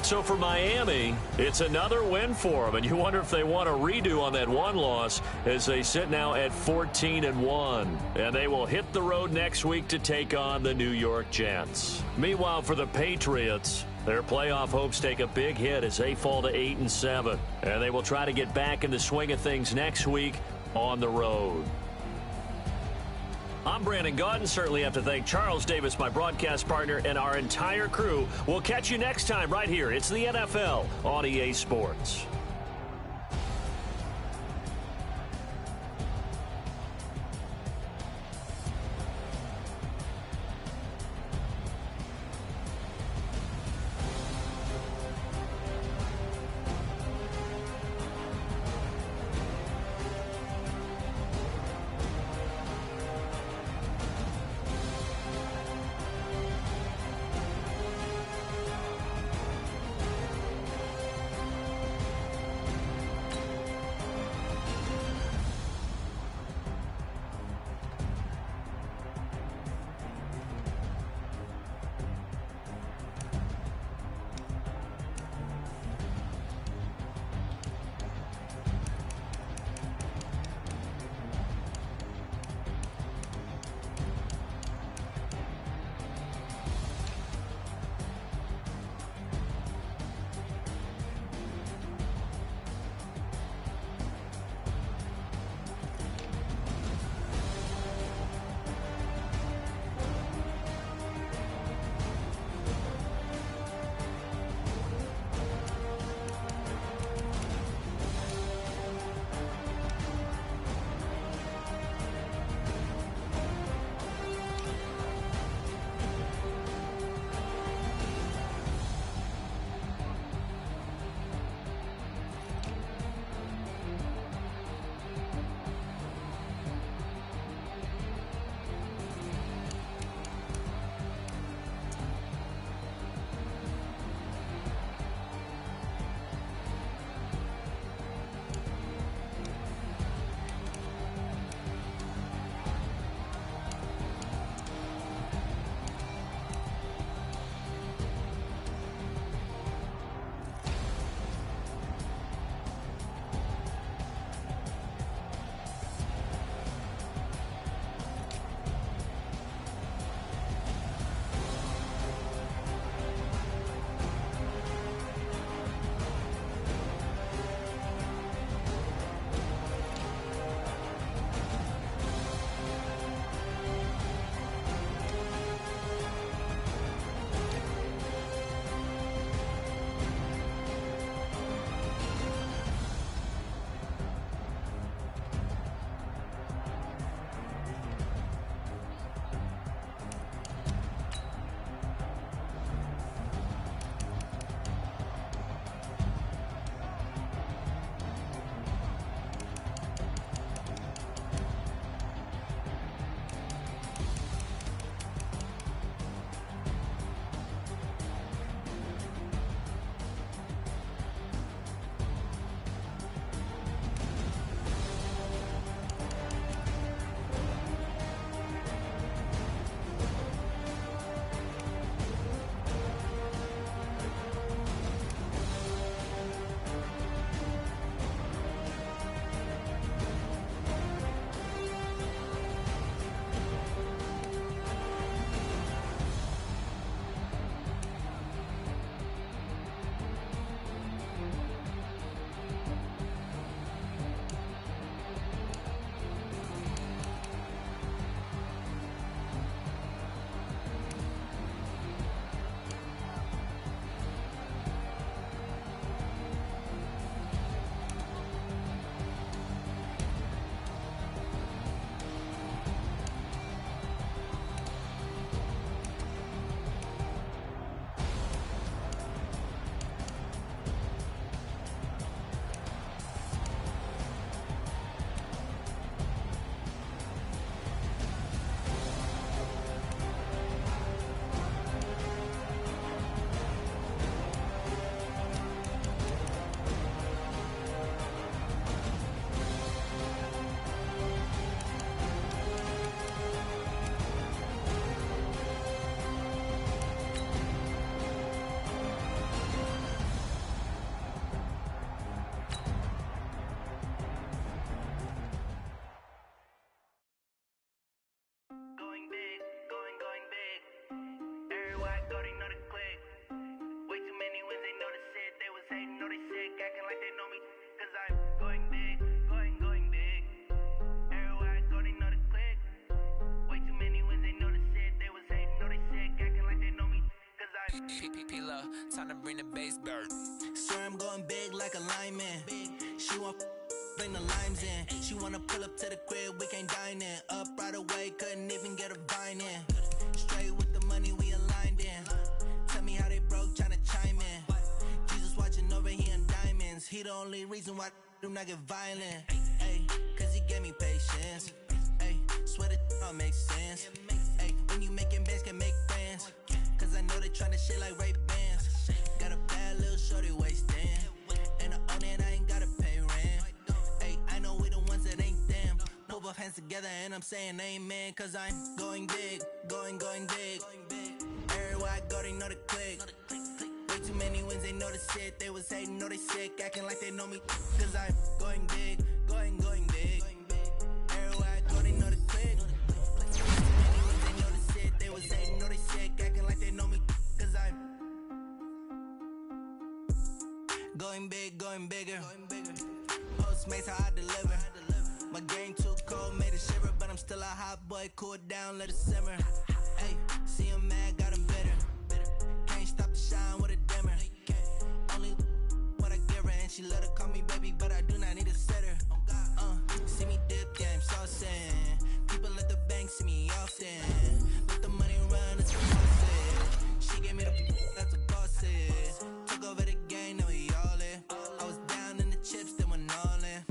So for Miami, it's another win for them, and you wonder if they want a redo on that one loss as they sit now at 14-1. And they will hit the road next week to take on the New York Jets. Meanwhile, for the Patriots, their playoff hopes take a big hit as they fall to 8-7. And they will try to get back in the swing of things next week on the road. I'm Brandon Gaudin. Certainly have to thank Charles Davis, my broadcast partner, and our entire crew. We'll catch you next time right here. It's the NFL on EA Sports. go, they know the click. Way too many wins, they know the shit. They was hating, know they sick, acting like they know me. Cause I'm going big, going big. Everywhere I go, they know the click. Way too many wins, they know the shit. They was hating, know they sick, acting like they know me. Cause I'm P-P-P-Love, time to bring the bass bird. Swear I'm going big like a lineman. She want bring the limes in. She wanna pull up to the crib, we can't dine in. Up right away, couldn't even get a vine in. Straight with the money, we aligned in. Tell me how they broke, tryna chime in. Jesus watching over, he in diamonds. He the only reason why do not get violent. Ay, cause he gave me patience. Ay, swear that all makes sense. Ay, when you making bands, can make friends. Cause I know they tryna shit like Ray-Bans. Got a bad little shorty wasting. And I own it, I ain't gotta pay rent. Ay, I know we the ones that ain't them. Put both hands together and I'm saying amen. Cause I'm going big, going big. Everywhere I go, they know the click. Way too many wins, they know the shit. They was hating, know they sick, acting like they know me. Cause I'm going big, going big. Everywhere I go, they know the click. Way too many wins, they know the shit. They was hating, know they sick, acting like they know me. Cause I'm going big, going bigger. Postmates how I deliver. My game too cold, made it shiver, but I'm still a hot boy. Cool it down, let it simmer. Hey, see him mad, got him bitter. Can't stop the shine with a dimmer. Only what I give her, and she let her call me baby, but I do not need a sitter. See me dip, yeah, I'm saucing. People at the bank see me often. Let the money run, it's a boss. She gave me the that's a boss. Took over the game, now we all in. I was down in the chips, then went all in.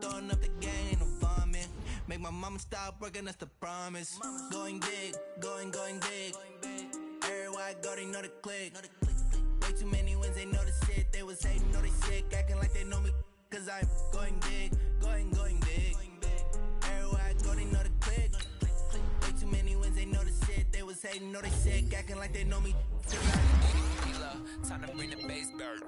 Throwing up the game, ain't no vomit. Make my mama stop working, that's the promise. Going big, going big. Everywhere I go, they know the click. Way too many wins, they know the shit. They was hating, know they sick, acting like they know me. Cause I'm going big, going big. Everywhere I go, they know the click. Way too many wins, they know the shit. They was hating, know they sick, acting like they know me. Cause I'm P-Love, time to bring the bass bird.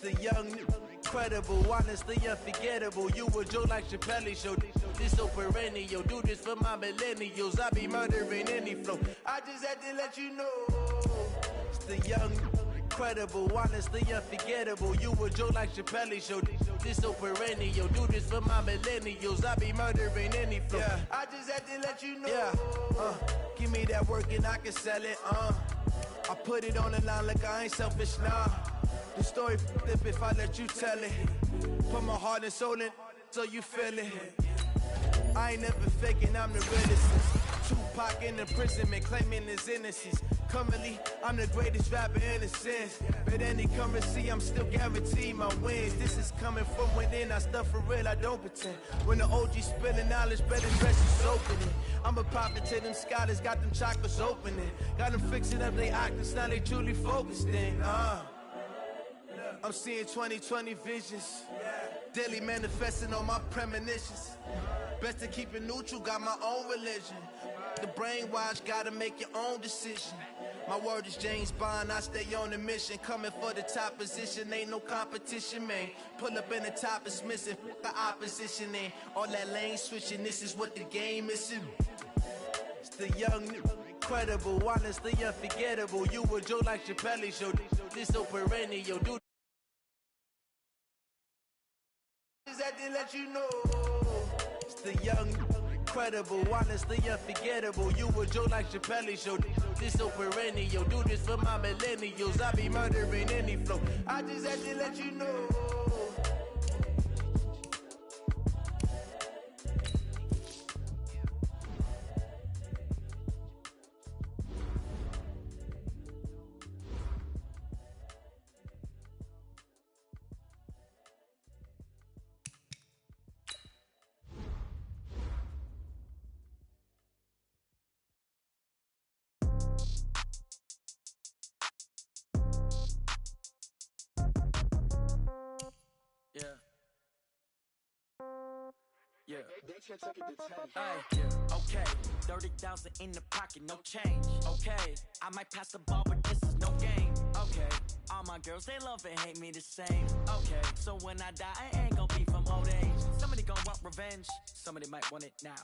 The young, incredible, honestly unforgettable. You a Joe like Chappelle show. This so perennial. Do this for my millennials. I be murdering any flow. I just had to let you know. It's the young, incredible, honestly unforgettable. You a Joe like Chappelle show. This so perennial. Do this for my millennials. I be murdering any flow. Yeah. I just had to let you know. Yeah. Give me that work and I can sell it. I put it on the line like I ain't selfish, nah. The story flip if I let you tell it. Put my heart and soul in so you feel it. I ain't never faking, I'm the realest. Tupac in imprisonment, claiming his innocence. Currently, I'm the greatest rapper in a sense. But any currency, I'm still guaranteed my wins. This is coming from within, I stuff for real, I don't pretend. When the OG spilling knowledge, better dress is opening. I'm a prophet to them scholars, got them chakras opening. Got them fixing up they octaves, now they truly focused in. I'm seeing 2020 visions. Daily manifesting on my premonitions. Best to keep it neutral, got my own religion. The brainwash, gotta make your own decision. My word is James Bond, I stay on the mission. Coming for the top position, ain't no competition, man. Pull up in the top, it's missing, the opposition ain't. All that lane switching, this is what the game is. It's the young, incredible, honestly unforgettable. You a Joe like Chappelle show. This so perennial, dude. Just had to let you know. It's the young, incredible, honestly unforgettable. You a Joe like Chappelle show. This so perennial. Do this for my millennials. I be murdering any flow. I just had to let you know. Yeah. Okay, 30,000 in the pocket, no change. Okay, I might pass the ball, but this is no game. Okay, all my girls, they love and hate me the same. Okay, so when I die, I ain't gonna be from old age. Somebody gonna want revenge, somebody might want it now.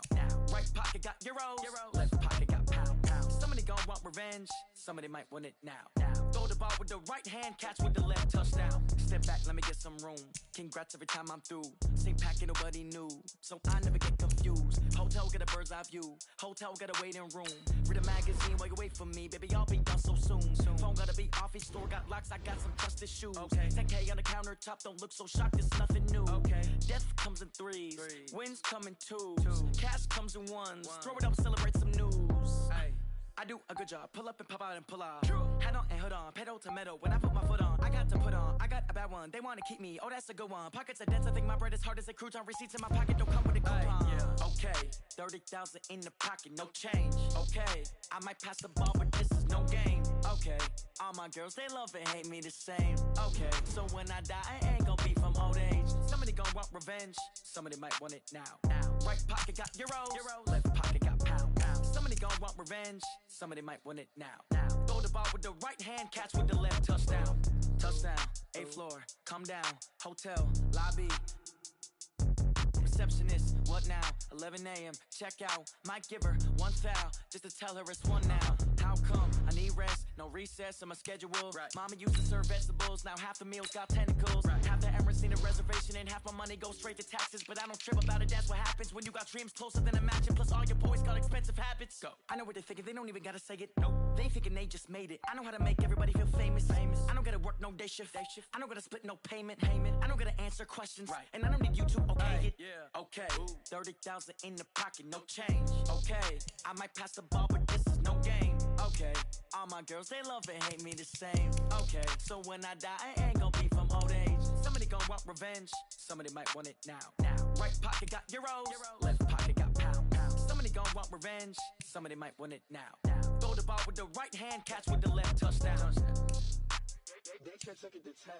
Right pocket got euros, left pocket got pound. Somebody gonna want revenge, somebody might want it now. Throw the ball with the right hand, catch with the left, touchdown. Step back, let me get some room. Congrats every time I'm through. Same packet, nobody knew, so I never get confused. Hotel get a bird's eye view. Hotel get a waiting room. Read a magazine while you wait for me, baby. I'll be done so soon. Phone gotta be off, his store got locks. I got some trusted shoes. Okay. 10K on the countertop, don't look so shocked. It's nothing new. Okay. Death comes in threes. Wins come in twos. Cash comes in ones. Throw it up, celebrate some news. I do a good job. Pull up and pop out and pull off. Hat on and hood on. Pedal to metal. When I put my foot on, I got to put on. I got a bad one. They want to keep me. Oh, that's a good one. Pockets are dense. I think my bread is hard as a crouton. Receipts in my pocket don't come with a coupon. Okay, 30,000 in the pocket, no change. Okay, I might pass the ball, but this is no game. Okay, all my girls, they love and hate me the same. Okay, so when I die, I ain't gonna be from old age. Somebody gonna want revenge. Somebody might want it now. Right pocket got euros. Left pocket got pound. Somebody gonna want revenge. Somebody might want it now. Throw the ball with the right hand, catch with the left, touchdown. Touchdown, 8th floor, come down, hotel, lobby. Receptionist, what now? 11 a.m., check out. Might give her one foul, just to tell her it's one now. How come? I need rest, no recess in my schedule. Mama used to serve vegetables, now half the meals got tentacles. Half the Emirates need a reservation and half my money goes straight to taxes. But I don't trip about it, that's what happens when you got dreams closer than a mansion. Plus all your boys got expensive habits. Go. I know what they're thinking, they don't even gotta say it. Nope. They thinking they just made it. I know how to make everybody feel famous. I don't gotta work no day shift. I don't gotta split no payment. I don't gotta answer questions. And I don't need you to okay it. Okay, 30,000 in the pocket, no change. Okay, I might pass the ball, but this is no game. Okay, all my girls, they love and hate me the same. Okay, so when I die, I ain't gonna be from old age. Somebody gonna want revenge, somebody might want it now. Right pocket got euros, left pocket got pound. Somebody gonna want revenge, somebody might want it now. Throw the ball with the right hand, catch with the left, touchdown. They can't take it to 10.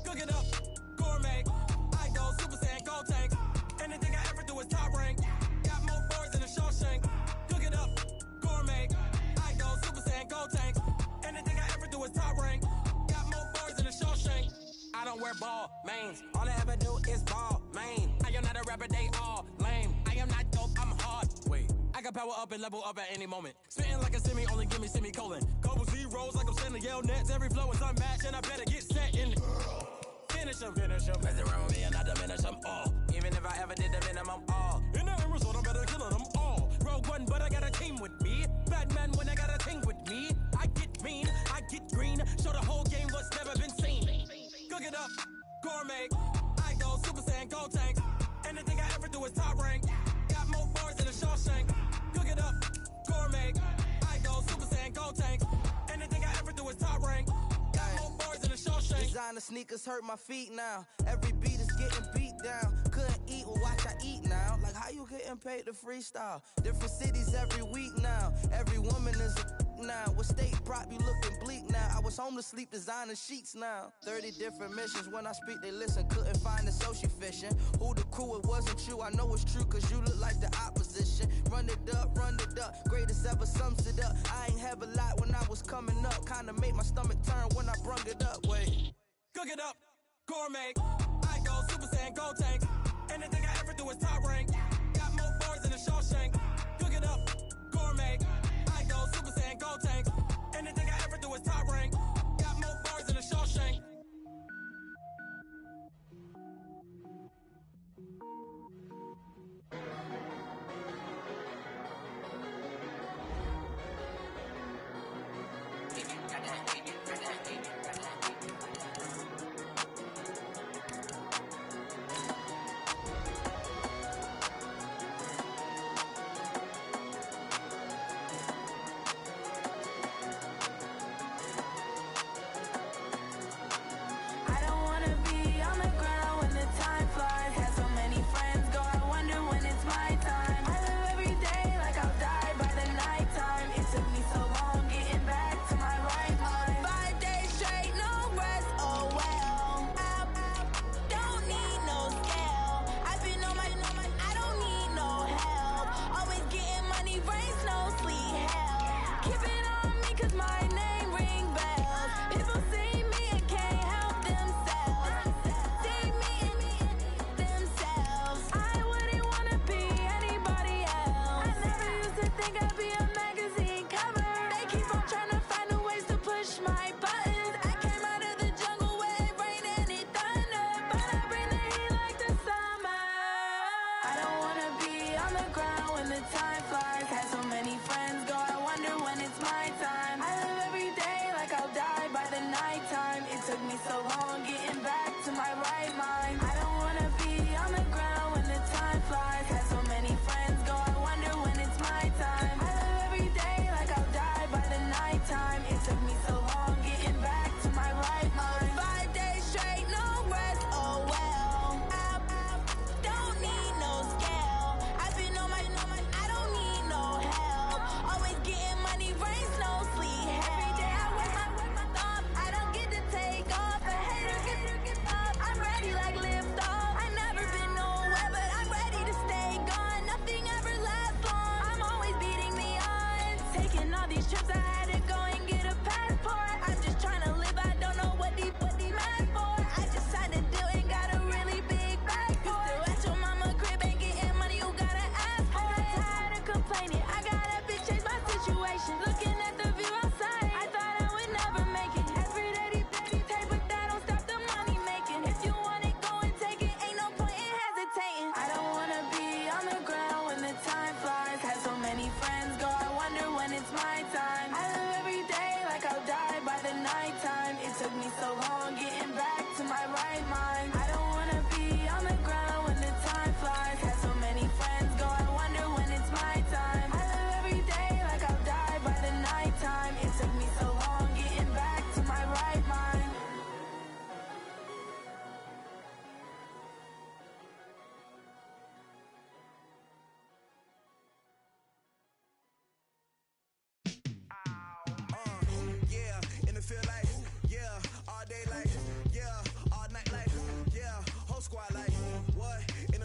Cook it up, gourmet. I go Super Saiyan, gold tank. Anything I ever do is top rank. Got more boards than a Shawshank. Cook it up, gourmet. I go Super Saiyan, gold tank. Anything I ever do is top rank. Got more boards than a Shawshank. I don't wear ball mains. All I ever do is ball main. I am not a rapper, they all lame. I am not dope, I'm hard. Wait, I can power up and level up at any moment. Spitting like a semi, only give me semicolon. Couple zeros like I'm sending yell nets. Every flow is unmatched and I better get set in. Finish them. Mess around with me and I diminish them all. Even if I ever did the minimum all. In the end result, I'm better killing them all. Rogue one, but I got a team with me. Batman when I got a team with me. I get mean, I get green. Show the whole game what's never been seen. Cook it up, gourmet. I go Super Saiyan, gold tank. Anything I ever do is top rank. Got more bars than a Shawshank. Cook it up, gourmet. I go Super Saiyan, gold tank. Anything I ever do is top rank. Designer sneakers hurt my feet now. Every beat is getting beat down. Couldn't eat, well watch I eat now. Like how you getting paid to freestyle? Different cities every week now. Every woman is a now. What state prop you looking bleak now? I was home to sleep designer sheets now. 30 different missions. When I speak they listen. Couldn't find it so she fishing. Who the crew, it wasn't you. I know it's true cause you look like the opposition. Run it up. Greatest ever sums it up. I ain't have a lot when I was coming up. Kinda made my stomach turn when I brung it up. Wait. Cook it up, gourmet. I go Super Saiyan, gold tank. Anything I ever do is top rank. Got more bars than a Shawshank. Cook it up, gourmet. I go Super Saiyan, gold tank. Anything I ever do is top rank. Got more bars than a Shawshank.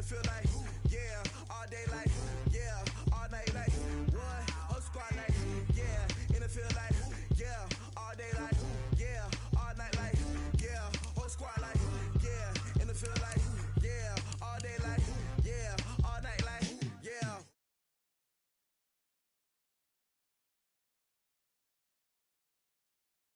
feel like, yeah, all day like,